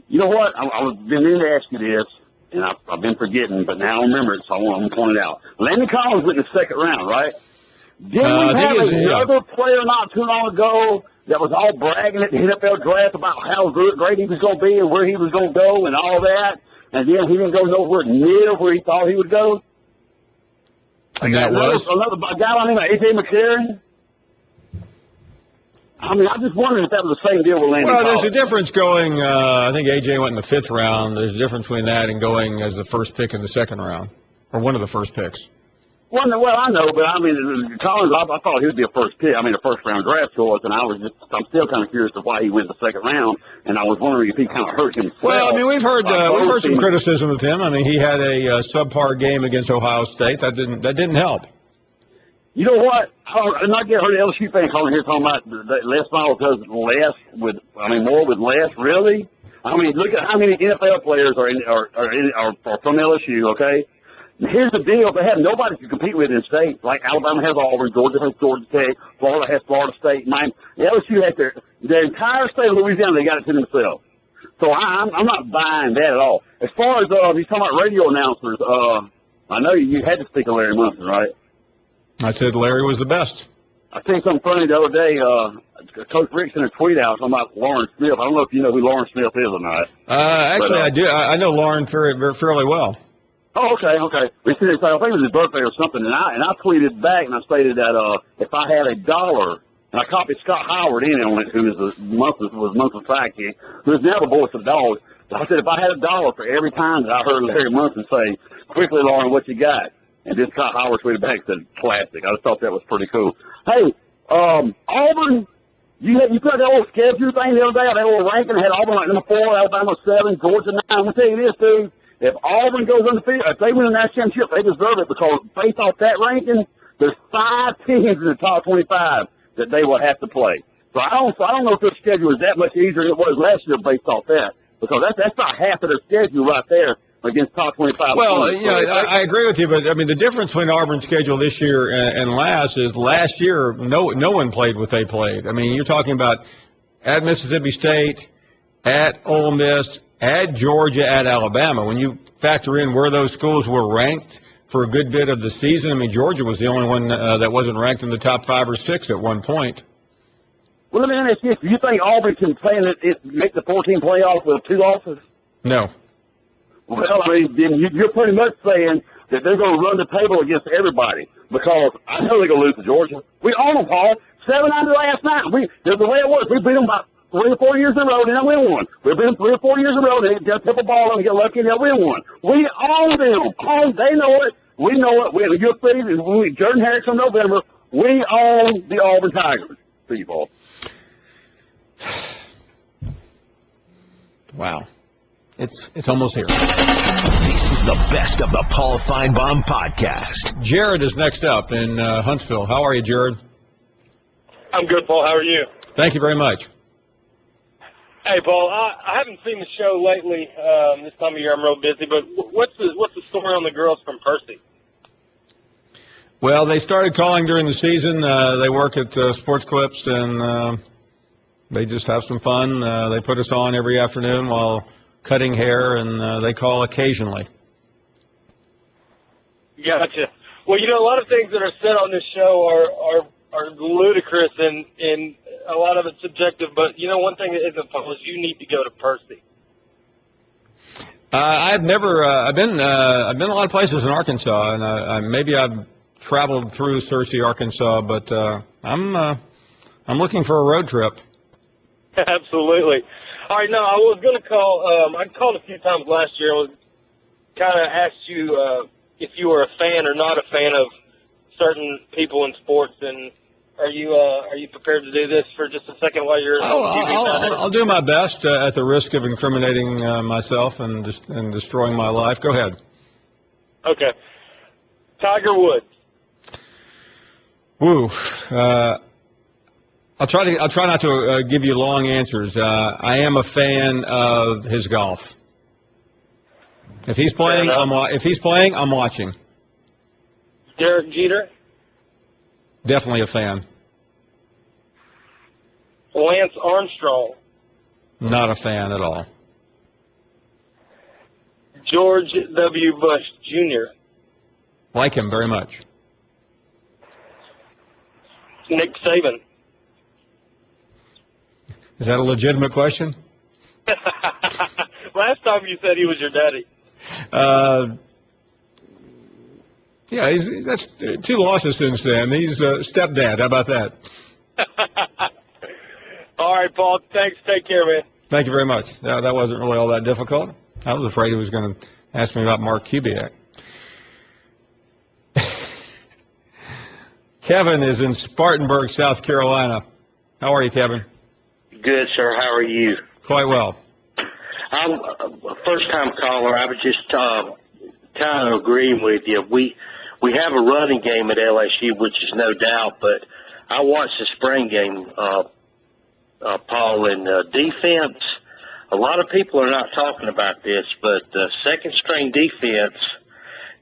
You know what? I've been meaning to ask you this, and I've been forgetting, but now I remember it, so I want to point it out. Landon Collins went in the second round, right? Didn't we have another player not too long ago that was all bragging at the NFL draft about how great he was going to be and where he was going to go and all that, and then he didn't go nowhere near where he thought he would go? And that was? Another guy by the name of A.J. McCarron. I mean, I just wondered if that was the same deal with Landon Collins. Well, there's a difference going, I think A.J. went in the 5th round. There's a difference between that and going as the first pick in the 2nd round, or one of the first picks. Well, I know, but I mean, Collins, I thought he would be a first pick. I mean, a first-round draft choice, and I'm still kind of curious of why he went the 2nd round, and I was wondering if he kind of hurt himself. Well, I mean, we've heard some criticism of him. I mean, he had a subpar game against Ohio State. That didn't help. You know what? I'm not getting hurt. LSU fan calling here talking about Les Miles does more with less. Really? I mean, look at how many NFL players are from LSU. Okay. Here's the deal: they have nobody to compete with in state. Like Alabama has Auburn, Georgia has Georgia Tech, Florida has Florida State. LSU has their entire state of Louisiana. They got it to themselves. So I'm not buying that at all. As far as he's talking about radio announcers, I know you had to speak of Larry Munson, right? I said Larry was the best. I seen something funny the other day. Coach Rick sent a tweet out talking about Lawrence Smith. I don't know if you know who Lawrence Smith is or not. Actually, I do. I know Lauren fairly well. Oh, okay. I think it was his birthday or something, and I tweeted back and I stated that if I had $1, and I copied Scott Howard in on it, who was Munson's sidekick, who's now the voice of the Dogs. I said if I had $1 for every time that I heard Larry Munson say, "Quickly, Lauren, what you got?" And then Scott Howard tweeted back and said, "Classic." I just thought that was pretty cool. Hey, Auburn, you put that little schedule thing the other day, that little ranking, had Auburn like number 4, Alabama 7, Georgia 9. I'm going to tell you this, dude. If Auburn goes undefeated, if they win the national championship, they deserve it because based off that ranking, there's 5 teams in the top 25 that they will have to play. So I don't know if their schedule is that much easier than it was last year based off that, because that's about half of their schedule right there against top 25. Well, I agree with you, but I mean the difference between Auburn's schedule this year and last is last year no one played what they played. I mean, you're talking about at Mississippi State, at Ole Miss, at Georgia, at Alabama. When you factor in where those schools were ranked for a good bit of the season, I mean Georgia was the only one that wasn't ranked in the top 5 or 6 at one point. Well, let me ask you this: do you think Auburn can play make the 14 playoffs with 2 losses? No. Well, I mean, then you're pretty much saying that they're going to run the table against everybody because I know they're going to lose to Georgia. We own them, Paul. 7-9 last night. The way it was, we beat them about 3 or 4 years in a row, and they'll win one. We beat them 3 or 4 years in a row, and they'll tip a ball and get lucky, and they'll win one. We own them. They know it. We know it. We have a good city. Jordan Harris in November. We own the Auburn Tigers, people. Wow. It's almost here. This is the best of the Paul Finebaum podcast. Jared is next up in Huntsville. How are you, Jared? I'm good, Paul. How are you? Thank you very much. Hey, Paul. I haven't seen the show lately. This time of year, I'm real busy. But what's the story on the girls from Percy? Well, they started calling during the season. They work at Sports Clips, and they just have some fun. They put us on every afternoon while cutting hair, and they call occasionally. Gotcha. Well, a lot of things that are said on this show are ludicrous, and a lot of it's subjective. But one thing that isn't fun is you need to go to Percy. I've been a lot of places in Arkansas, and maybe I've traveled through Searcy, Arkansas, but I'm looking for a road trip. Absolutely. All right, no, I was going to call. I called a few times last year and was kind of asked you if you were a fan or not a fan of certain people in sports. And are you prepared to do this for just a second while you're on TV? I'll do my best at the risk of incriminating myself and destroying my life. Go ahead. Okay. Tiger Woods. Woo. I'll try not to give you long answers. I am a fan of his golf. If he's playing, I'm watching. Derek Jeter. Definitely a fan. Lance Armstrong. Not a fan at all. George W. Bush Jr. Like him very much. Nick Saban. Is that a legitimate question? Last time you said he was your daddy. Yeah, that's 2 losses since then. He's stepdad. How about that? All right, Paul. Thanks. Take care, man. Thank you very much. That wasn't really all that difficult. I was afraid he was going to ask me about Mark Kubiak. Kevin is in Spartanburg, South Carolina. How are you, Kevin? Good, sir. How are you? Quite well. I'm a first-time caller. I was just kind of agreeing with you. We have a running game at LSU, which is no doubt, but I watched the spring game, Paul, and defense. A lot of people are not talking about this, but the second-string defense,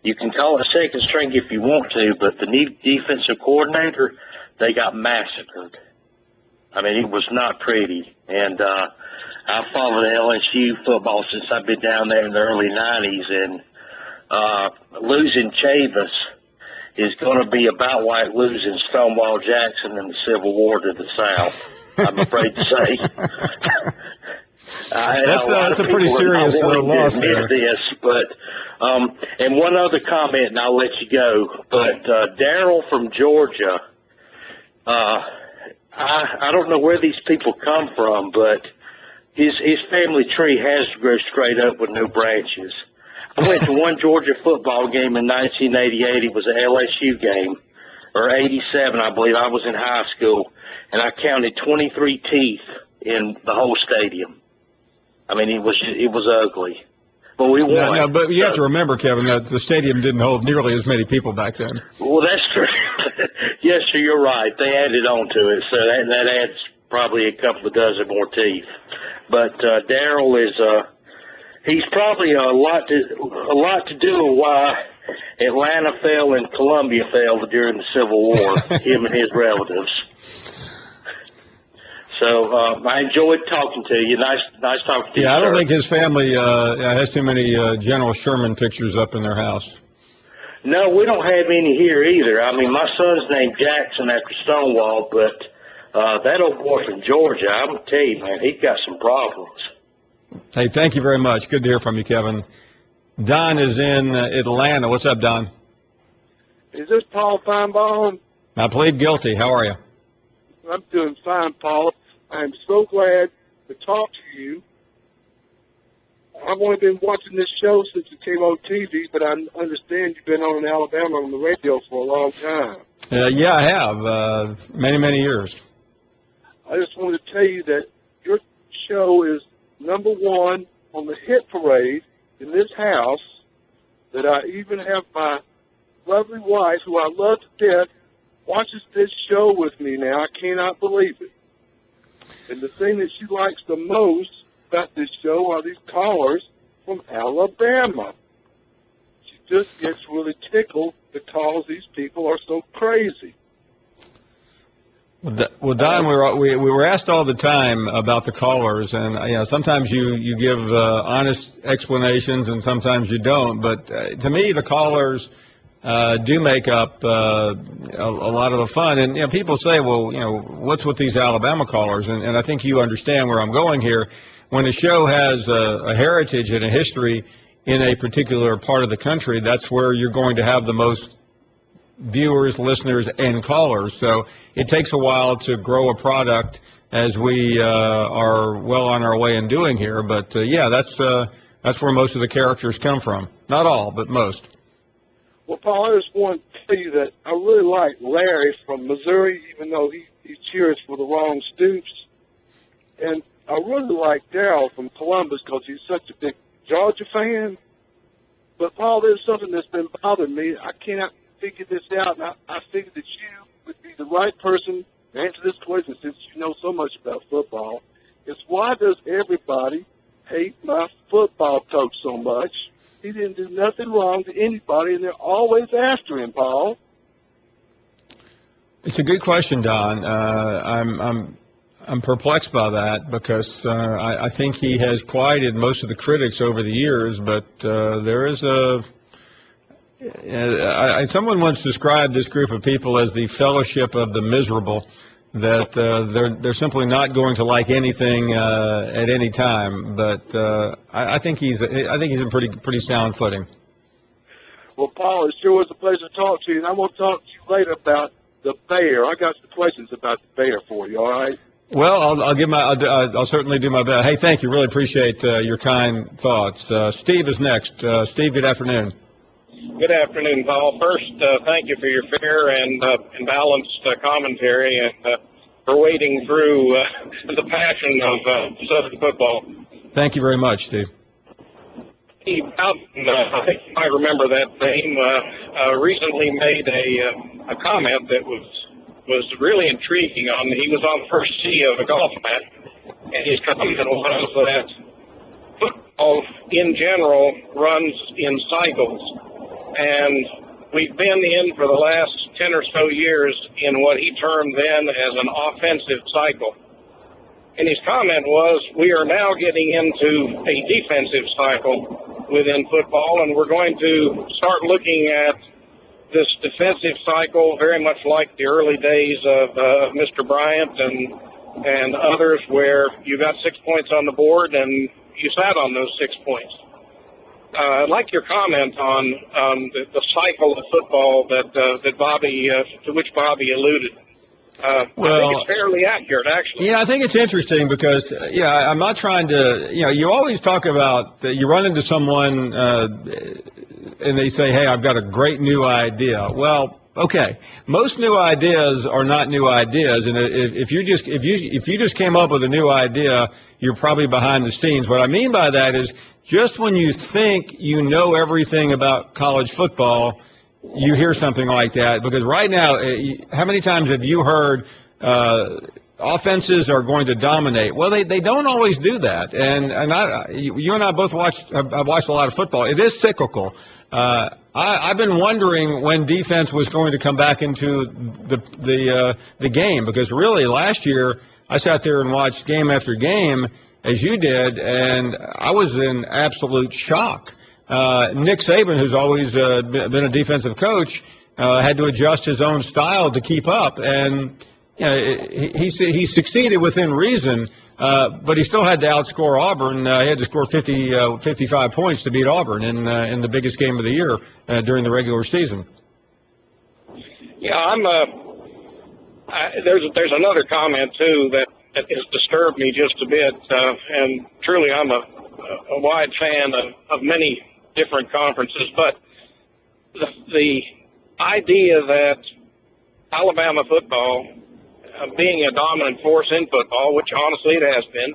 you can call it second string if you want to, but the new defensive coordinator, they got massacred. I mean, it was not pretty. And I followed LSU football since I've been down there in the early 90s, and losing Chavis is going to be about like losing Stonewall Jackson in the Civil War to the South, I'm afraid to say. That's a pretty serious loss there. This, but and one other comment, and I'll let you go. But Daryl from Georgia, I don't know where these people come from, but his family tree has to grow straight up with no branches. I went to one Georgia football game in 1988. It was an LSU game, or 87, I believe. I was in high school, and I counted 23 teeth in the whole stadium. I mean, it was ugly. But we won. No, but you have to remember, Kevin, that the stadium didn't hold nearly as many people back then. Well, that's true. Yes, sir, you're right. They added on to it, so that adds probably a couple of dozen more teeth. But Daryl is he's probably a lot to do with why Atlanta fell and Columbia fell during the Civil War. Him and his relatives. So I enjoyed talking to you. Nice talking to you. Yeah, I don't sir. think his family has too many General Sherman pictures up in their house. No, we don't have any here either. I mean, my son's named Jackson after Stonewall, but that old boy from Georgia, I'm going to tell you, man, he's got some problems. Hey, thank you very much. Good to hear from you, Kevin. Don is in Atlanta. What's up, Don? Is this Paul Finebaum? I plead guilty. How are you? I'm doing fine, Paul. I'm so glad to talk to you. I've only been watching this show since it came on TV, but I understand you've been on in Alabama on the radio for a long time. Yeah, I have. Many, many years. I just wanted to tell you that your show is number one on the hit parade in this house, that I even have my lovely wife, who I love to death, watches this show with me now. I cannot believe it. And the thing that she likes the most about this show are these callers from Alabama. She just gets really tickled because these people are so crazy. Well, Don, we were asked all the time about the callers, and sometimes you give honest explanations, and sometimes you don't. But to me, the callers do make up a lot of the fun. And people say, well, what's with these Alabama callers? And I think you understand where I'm going here. When a show has a heritage and a history in a particular part of the country, that's where you're going to have the most viewers, listeners, and callers. So it takes a while to grow a product, as we are well on our way in doing here. But yeah, that's where most of the characters come from. Not all, but most. Well, Paul, I just want to tell you that I really like Larry from Missouri, even though he cheers for the wrong Stoops. And I really like Daryl from Columbus because he's such a big Georgia fan. But, Paul, there's something that's been bothering me. I cannot figure this out, and I figured that you would be the right person to answer this question since you know so much about football. Is why does everybody hate my football coach so much? He didn't do nothing wrong to anybody, and they're always after him, Paul. It's a good question, Don. I'm perplexed by that because I think he has quieted most of the critics over the years, but there is someone once described this group of people as the fellowship of the miserable, that they're simply not going to like anything at any time. But I think he's in pretty sound footing. Well, Paul, it sure was a pleasure to talk to you, and I want to talk to you later about the Bear. I got some questions about the Bear for you. All right? Well, I'll certainly do my best. Hey, thank you. Really appreciate your kind thoughts. Steve is next. Steve, good afternoon. Good afternoon, Paul. First, thank you for your fair and balanced commentary and for wading through the passion of Southern football. Thank you very much, Steve. Steve Bowden, I think you might remember that name, recently made a comment that was really intriguing. He was on the first tee of a golf match, and his comment was that football in general runs in cycles. And we've been in for the last 10 or so years in what he termed then as an offensive cycle. And his comment was, we are now getting into a defensive cycle within football, and we're going to start looking at this defensive cycle very much like the early days of Mr. Bryant and others, where you got 6 points on the board and you sat on those 6 points. I'd like your comment on the cycle of football that Bobby, to which Bobby alluded. I think it's fairly accurate, actually. Yeah, I think it's interesting because, I'm not trying to, you always talk about, you run into someone and they say, hey, I've got a great new idea. Well, okay, most new ideas are not new ideas, and if you just came up with a new idea, you're probably behind the scenes. What I mean by that is just when you think you know everything about college football, you hear something like that. Because right now, how many times have you heard offenses are going to dominate? Well, they don't always do that. And you and I both have watched a lot of football. It is cyclical. I've been wondering when defense was going to come back into the game, because really last year I sat there and watched game after game, as you did, and I was in absolute shock. Nick Saban, who's always been a defensive coach, had to adjust his own style to keep up, and he succeeded within reason, but he still had to outscore Auburn. He had to score 55 points to beat Auburn in the biggest game of the year during the regular season. Yeah, there's another comment too that has disturbed me just a bit, and truly I'm a wide fan of many different conferences, but the idea that Alabama football, being a dominant force in football, which honestly it has been,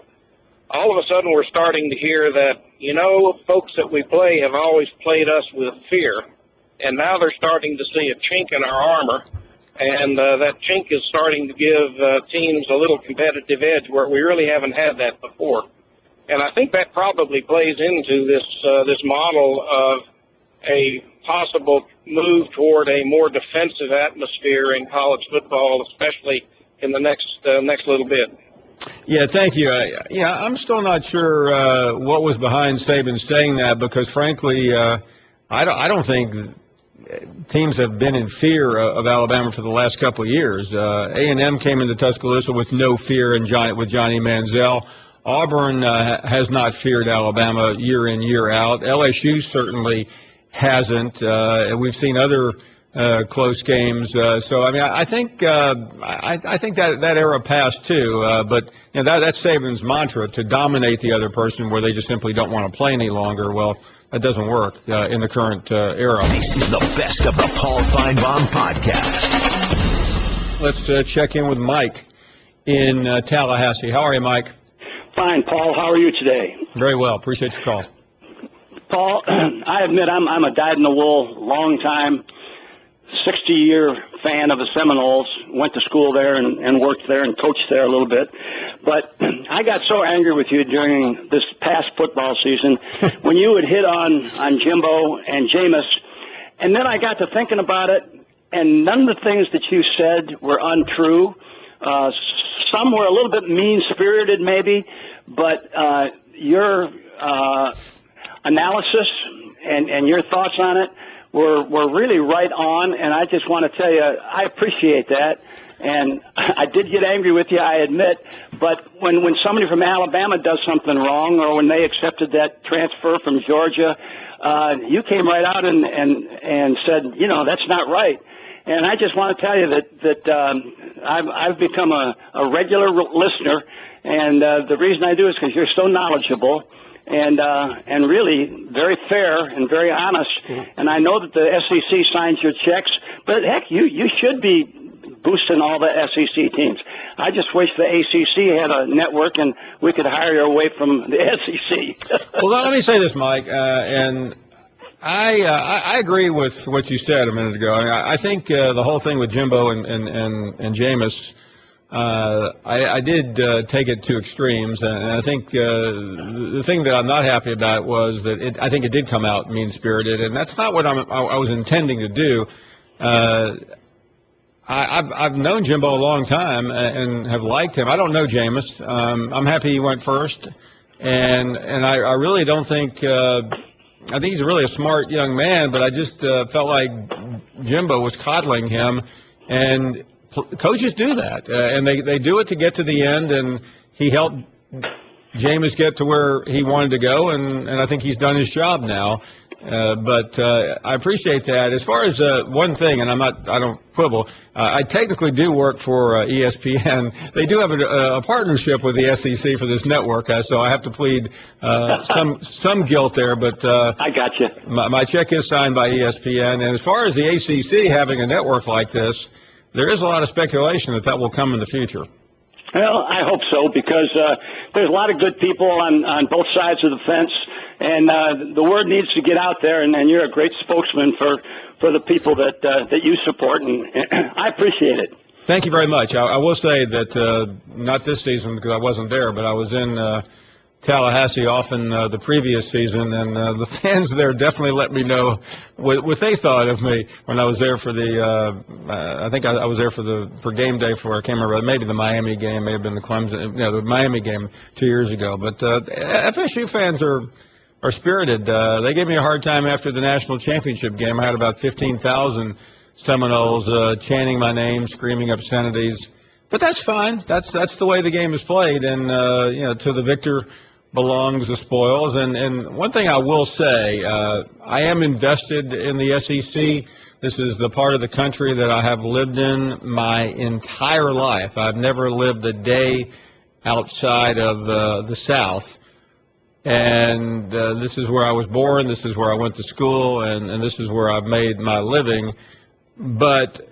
all of a sudden we're starting to hear that, folks that we play have always played us with fear, and now they're starting to see a chink in our armor, and that chink is starting to give teams a little competitive edge where we really haven't had that before. And I think that probably plays into this model of a possible move toward a more defensive atmosphere in college football, especially in the next little bit. Yeah, thank you. I'm still not sure what was behind Saban saying that, because frankly, I don't think teams have been in fear of Alabama for the last couple of years. A&M came into Tuscaloosa with no fear with Johnny Manziel. Auburn has not feared Alabama year in, year out. LSU certainly hasn't. We've seen other close games. So I think that era passed too. But that's Saban's mantra, to dominate the other person where they just simply don't want to play any longer. Well, that doesn't work in the current era. This is the best of the Paul Finebaum podcast. Let's check in with Mike in Tallahassee. How are you, Mike? Fine, Paul. How are you today? Very well. Appreciate your call. Paul, I admit I'm a dyed-in-the-wool, long-time, 60-year fan of the Seminoles. Went to school there and worked there and coached there a little bit. But I got so angry with you during this past football season when you would hit on Jimbo and Jameis. And then I got to thinking about it, and none of the things that you said were untrue. Some were a little bit mean-spirited maybe, but your analysis and your thoughts on it were really right on, and I just want to tell you, I appreciate that. And I did get angry with you, I admit, but when somebody from Alabama does something wrong, or when they accepted that transfer from Georgia, you came right out and said, you know, that's not right. And I just want to tell you that I've become a regular listener, and the reason I do is because you're so knowledgeable and really very fair and very honest. And I know that the SEC signs your checks, but heck, you should be boosting all the SEC teams. I just wish the ACC had a network and we could hire you away from the SEC. Well, let me say this, Mike, and I agree with what you said a minute ago. I think the whole thing with Jimbo and Jameis, I did take it to extremes, and I think the thing that I'm not happy about was that I think it did come out mean-spirited, and that's not what I was intending to do. I've known Jimbo a long time and have liked him. I don't know Jameis. I'm happy he went first, and I really don't think I think he's really a smart young man, but I just felt like Jimbo was coddling him, and coaches do that, and they do it to get to the end, and he helped Jameis get to where he wanted to go, and I think he's done his job now. But I appreciate that. As far as one thing, and I don't quibble, I technically do work for ESPN. They do have a partnership with the SEC for this network, so I have to plead some guilt there. But I got you. My check is signed by ESPN. And as far as the ACC having a network like this, there is a lot of speculation that will come in the future. Well, I hope so, because there's a lot of good people on both sides of the fence, and the word needs to get out there, and you're a great spokesman for the people that you support, and I appreciate it. Thank you very much. I will say that not this season because I wasn't there, but I was in Tallahassee often the previous season, and the fans there definitely let me know what they thought of me when I was there for the I think I was there for game day for, I can't remember, maybe the Miami game, may have been the Clemson, the Miami game 2 years ago. But FSU fans are spirited. They gave me a hard time after the national championship game. I had about 15,000 Seminoles chanting my name, screaming obscenities. But that's fine. That's the way the game is played, and to the victor belongs the spoils. And one thing I will say, I am invested in the SEC. This is the part of the country that I have lived in my entire life. I've never lived a day outside of the South. And this is where I was born, this is where I went to school, and this is where I've made my living. But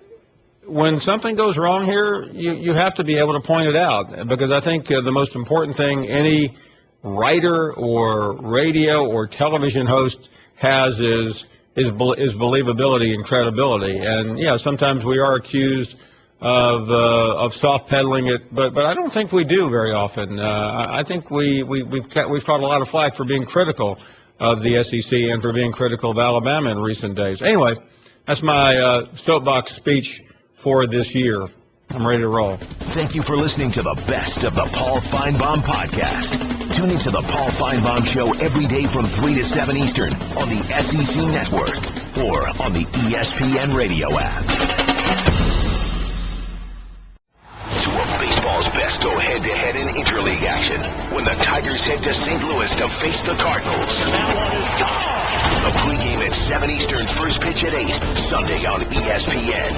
when something goes wrong here, you have to be able to point it out, because I think the most important thing any writer or radio or television host has is believability and credibility. And yeah, sometimes we are accused of soft peddling it, but I don't think we do very often. I think we've caught a lot of flack for being critical of the SEC and for being critical of Alabama in recent days. Anyway, that's my soapbox speech for this year. I'm ready to roll. Thank you for listening to the best of the Paul Finebaum podcast. Tune into the Paul Finebaum Show every day from 3 to 7 Eastern on the SEC Network or on the ESPN radio app. Two of baseball's best go head-to-head in interleague action when the Tigers head to St. Louis to face the Cardinals. And that one is gone. The pregame at 7 Eastern, first pitch at 8, Sunday on ESPN.